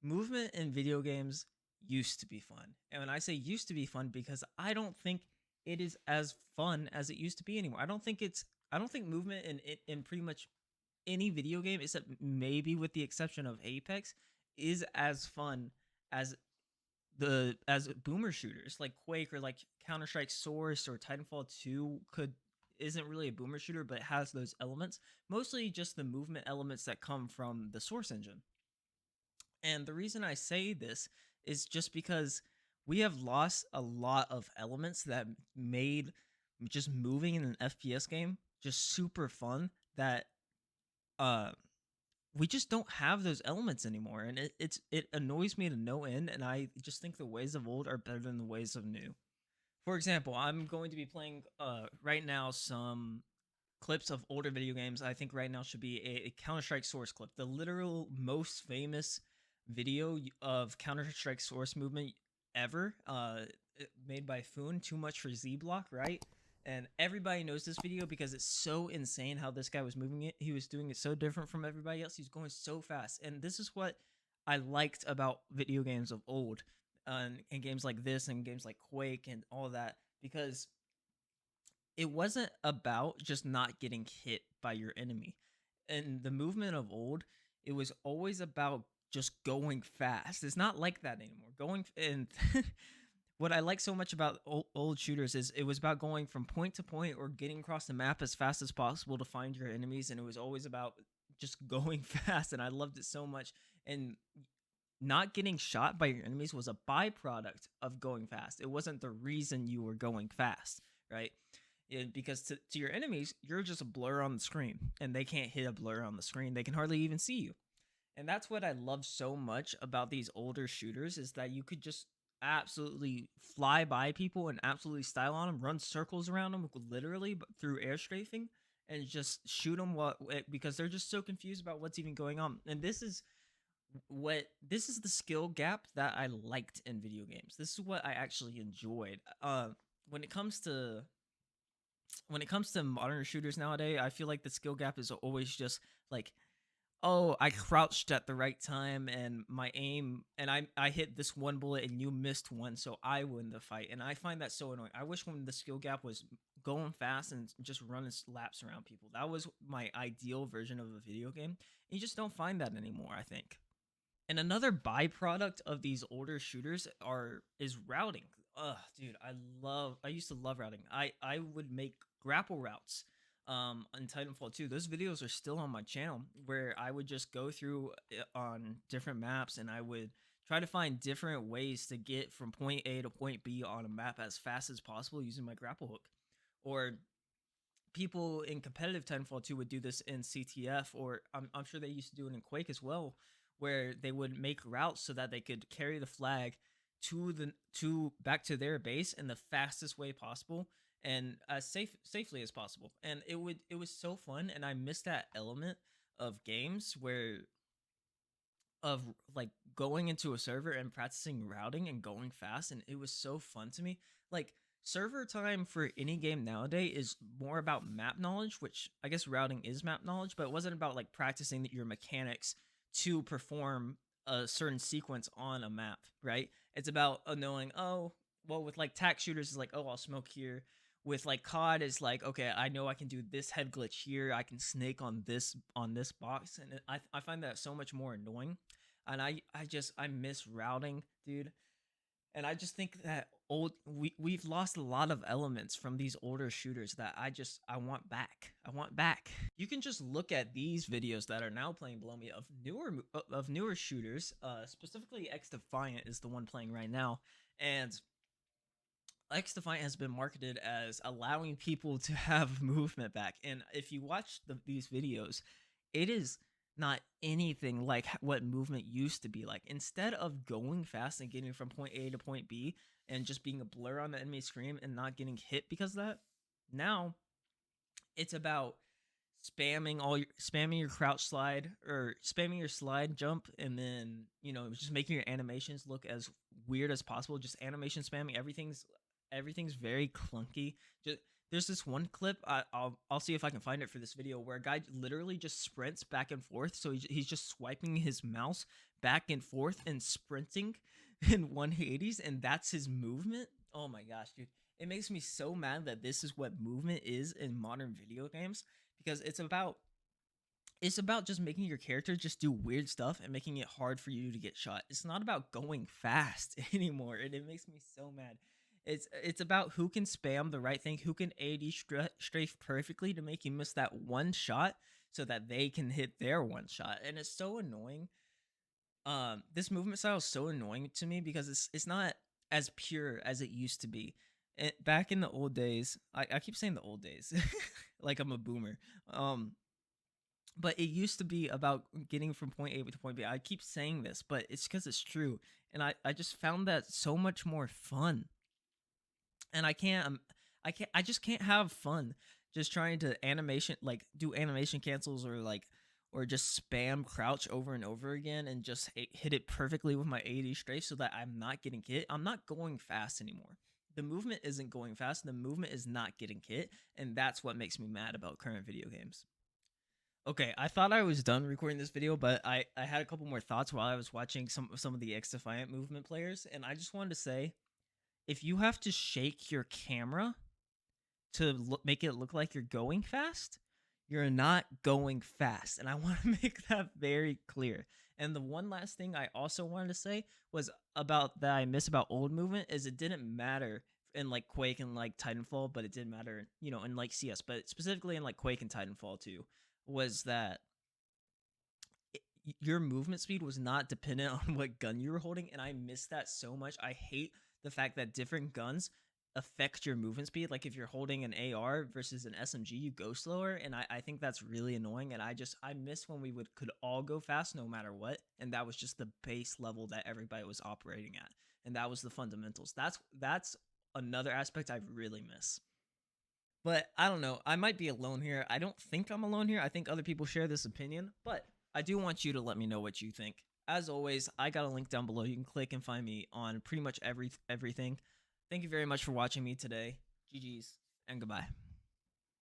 Movement in video games used to be fun. And when I say used to be fun, because I don't think it is as fun as it used to be anymore. I don't think movement in pretty much any video game, except maybe with the exception of Apex, is as fun as as boomer shooters like Quake or like Counter-Strike Source or Titanfall 2 could isn't really a boomer shooter, but it has those elements, mostly just the movement elements that come from the Source engine. And the reason I say this is just because we have lost a lot of elements that made just moving in an FPS game just super fun, that uh we just don't have those elements anymore, and it annoys me to no end, and I just think the ways of old are better than the ways of new. For example, I'm going to be playing right now some clips of older video games. I think right now should be a Counter-Strike Source clip, the literal most famous video of Counter-Strike Source movement ever, made by Foon. Too much for Z Block, right? And everybody knows this video because it's so insane how this guy was moving it. He was doing it so different from everybody else. He's going so fast, and this is what I liked about video games of old, and games like this and games like Quake and all that, because it wasn't about just not getting hit by your enemy. In the movement of old, it was always about just going fast. It's not like that anymore. Going and what I like so much about old shooters is it was about going from point to point or getting across the map as fast as possible to find your enemies, and it was always about just going fast, and I loved it so much. And not getting shot by your enemies was a byproduct of going fast. It wasn't the reason you were going fast, right? Because to your enemies, you're just a blur on the screen, and they can't hit a blur on the screen. They can hardly even see you. And that's what I love so much about these older shooters, is that you could just absolutely fly by people and absolutely style on them, run circles around them literally through air strafing, and just shoot them because they're just so confused about what's even going on. And this is the skill gap that I liked in video games. This is what I actually enjoyed. When it comes to modern shooters nowadays, I feel like the skill gap is always just like, oh, I crouched at the right time and my aim, and I hit this one bullet and you missed one, so I win the fight. And I find that so annoying. I wish when the skill gap was going fast and just running laps around people. That was my ideal version of a video game. And you just don't find that anymore, I think. And another byproduct of these older shooters is routing. Ugh, dude, I used to love routing. I would make grapple routes in Titanfall 2. Those videos are still on my channel, where I would just go through on different maps, and I would try to find different ways to get from point A to point B on a map as fast as possible using my grapple hook. Or people in competitive Titanfall 2 would do this in CTF, or I'm sure they used to do it in Quake as well, where they would make routes so that they could carry the flag to back to their base in the fastest way possible and as safely as possible. And it was so fun, and I miss that element of games where of like going into a server and practicing routing and going fast, and it was so fun to me. Like, server time for any game nowadays is more about map knowledge, which I guess routing is map knowledge, but it wasn't about like practicing your mechanics to perform a certain sequence on a map, right? It's about knowing, oh, well, with like tac shooters is like, oh, I'll smoke here. With like COD is like, okay, I know I can do this head glitch here. I can snake on this box, and I find that so much more annoying. And I miss routing, dude. And I just think that we've lost a lot of elements from these older shooters that I want back. I want back. You can just look at these videos that are now playing below me of newer shooters. Specifically, XDefiant is the one playing right now, and XDefiant has been marketed as allowing people to have movement back. And if you watch these videos, it is not anything like what movement used to be like. Instead of going fast and getting from point A to point B and just being a blur on the enemy screen and not getting hit because of that, now it's about spamming your crouch slide, or spamming your slide jump, and then just making your animations look as weird as possible. Just animation spamming. Everything's very clunky. There's this one clip, I'll see if I can find it for this video, where a guy literally just sprints back and forth. So he's just swiping his mouse back and forth and sprinting in 180s, and that's his movement. Oh my gosh, dude. It makes me so mad that this is what movement is in modern video games, because it's about just making your character just do weird stuff and making it hard for you to get shot. It's not about going fast anymore, and it makes me so mad. It's about who can spam the right thing, who can strafe perfectly to make you miss that one shot so that they can hit their one shot. And it's so annoying. This movement style is so annoying to me because it's not as pure as it used to be. Back in the old days, I keep saying the old days like I'm a boomer. But it used to be about getting from point A to point B. I keep saying this, but it's because it's true. And I just found that so much more fun. And I just can't have fun just trying to animation, like do animation cancels, or like, or just spam crouch over and over again and just hit it perfectly with my 80 strafe so that I'm not getting hit. I'm not going fast anymore. The movement isn't going fast. The movement is not getting hit. And that's what makes me mad about current video games. Okay, I thought I was done recording this video, but I had a couple more thoughts while I was watching some of the XDefiant movement players, and I just wanted to say, if you have to shake your camera to make it look like you're going fast, you're not going fast, and I want to make that very clear. And the one last thing I also wanted to say was about that I miss about old movement is it didn't matter in like Quake and like Titanfall, but it did matter, in like CS, but specifically in like Quake and Titanfall too, was that your movement speed was not dependent on what gun you were holding, and I miss that so much. I hate the fact that different guns affect your movement speed. Like if you're holding an AR versus an SMG, you go slower, and I think that's really annoying. And I miss when we could all go fast no matter what, and that was just the base level that everybody was operating at, and that was the fundamentals. That's another aspect I really miss. But I don't know. I might be alone here. I don't think I'm alone here. I think other people share this opinion, but I do want you to let me know what you think. As always, I got a link down below. You can click and find me on pretty much everything. Thank you very much for watching me today. GG's and goodbye.